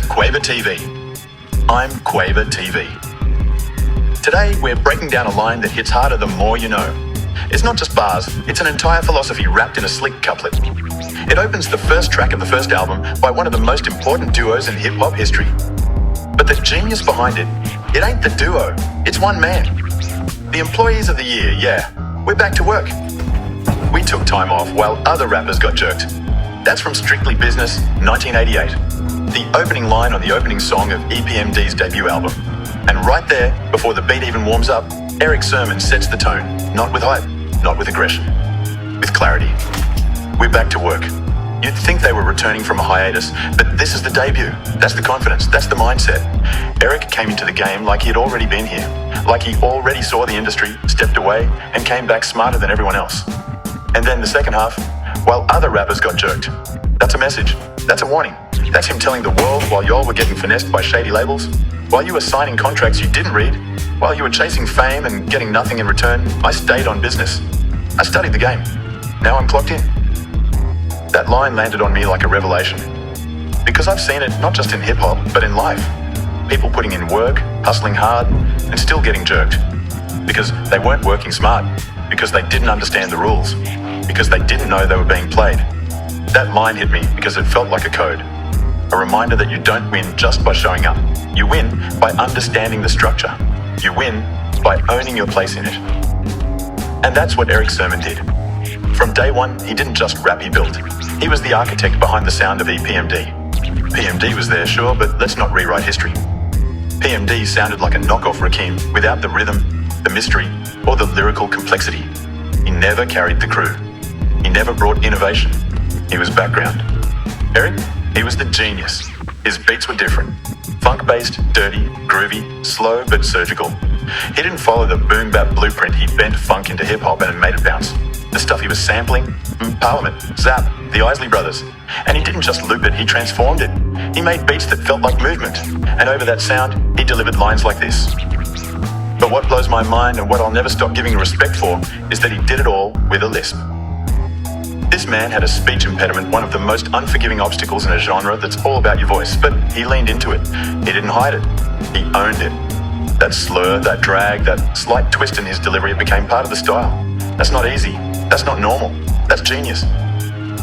at Quaver TV. I'm Quaver TV. Today, we're breaking down a line that hits harder the more you know. It's not just bars, it's an entire philosophy wrapped in a slick couplet. It opens the first track of the first album by one of the most important duos in hip-hop history. But the genius behind it ain't the duo, it's one man. The employees of the year, yeah, we're back to work. We took time off while other rappers got jerked. That's from Strictly Business, 1988. The opening line on the opening song of EPMD's debut album. And right there, before the beat even warms up, Erick Sermon sets the tone, not with hype, not with aggression, with clarity. We're back to work. You'd think they were returning from a hiatus, but this is the debut. That's the confidence, that's the mindset. Erick came into the game like he had already been here, like he already saw the industry, stepped away, and came back smarter than everyone else. And then the second half, while other rappers got jerked. That's a message, that's a warning. That's him telling the world while y'all were getting finessed by shady labels, while you were signing contracts you didn't read, while you were chasing fame and getting nothing in return, I stayed on business. I studied the game. Now I'm clocked in. That line landed on me like a revelation. Because I've seen it not just in hip-hop, but in life. People putting in work, hustling hard, and still getting jerked. Because they weren't working smart. Because they didn't understand the rules. Because they didn't know they were being played. That line hit me because it felt like a code. A reminder that you don't win just by showing up. You win by understanding the structure. You win by owning your place in it. And that's what Erick Sermon did. From day one, he didn't just rap, he built. He was the architect behind the sound of EPMD. PMD was there, sure, but let's not rewrite history. PMD sounded like a knockoff Rakim without the rhythm, the mystery, or the lyrical complexity. He never carried the crew. He never brought innovation. He was background. Erick, he was the genius. His beats were different. Funk-based, dirty, groovy, slow but surgical. He didn't follow the boom-bap blueprint. He bent funk into hip-hop and made it bounce. The stuff he was sampling, Parliament, Zap, the Isley Brothers. And he didn't just loop it, he transformed it. He made beats that felt like movement. And over that sound, he delivered lines like this. But what blows my mind and what I'll never stop giving respect for is that he did it all with a lisp. This man had a speech impediment, one of the most unforgiving obstacles in a genre that's all about your voice, but he leaned into it. He didn't hide it. He owned it. That slur, that drag, that slight twist in his delivery, it became part of the style. That's not easy. That's not normal. That's genius.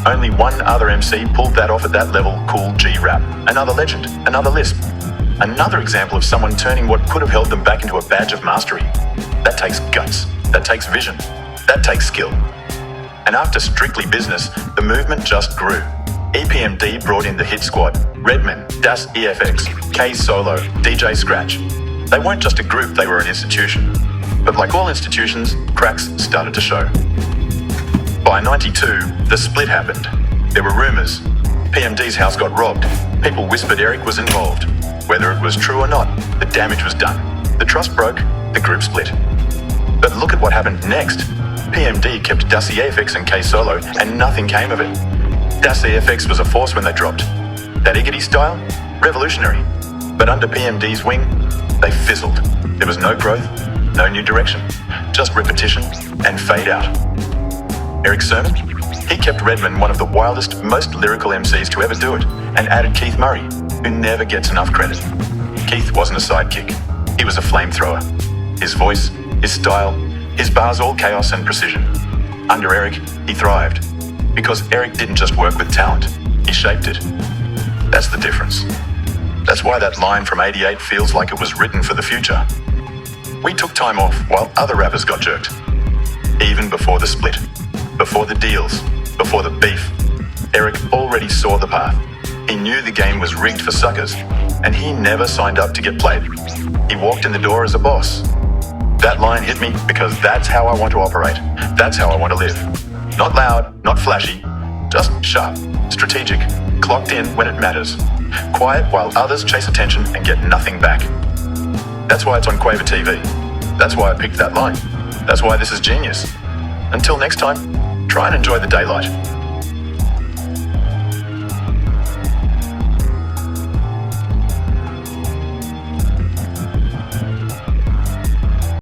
Only one other MC pulled that off at that level, cool G-rap. Another legend, another lisp. Another example of someone turning what could have held them back into a badge of mastery. That takes guts. That takes vision. That takes skill. And after Strictly Business, the movement just grew. EPMD brought in the hit squad, Redman, Das EFX, K Solo, DJ Scratch. They weren't just a group, they were an institution. But like all institutions, cracks started to show. By 92, the split happened. There were rumors. PMD's house got robbed. People whispered Erick was involved. Whether it was true or not, the damage was done. The trust broke, the group split. But look at what happened next. PMD kept Das EFX and K Solo, and nothing came of it. Das EFX was a force when they dropped. That Iggy style? Revolutionary. But under PMD's wing, they fizzled. There was no growth, no new direction, just repetition and fade out. Erick Sermon? He kept Redman one of the wildest, most lyrical MCs to ever do it, and added Keith Murray, who never gets enough credit. Keith wasn't a sidekick. He was a flamethrower. His voice, his style, his bars all chaos and precision. Under Erick, he thrived. Because Erick didn't just work with talent, he shaped it. That's the difference. That's why that line from 88 feels like it was written for the future. We took time off while other rappers got jerked. Even before the split, before the deals, before the beef, Erick already saw the path. He knew the game was rigged for suckers, and he never signed up to get played. He walked in the door as a boss. That line hit me because that's how I want to operate. That's how I want to live. Not loud, not flashy, just sharp, strategic, clocked in when it matters. Quiet while others chase attention and get nothing back. That's why it's on Quaver TV. That's why I picked that line. That's why this is genius. Until next time, try and enjoy the daylight.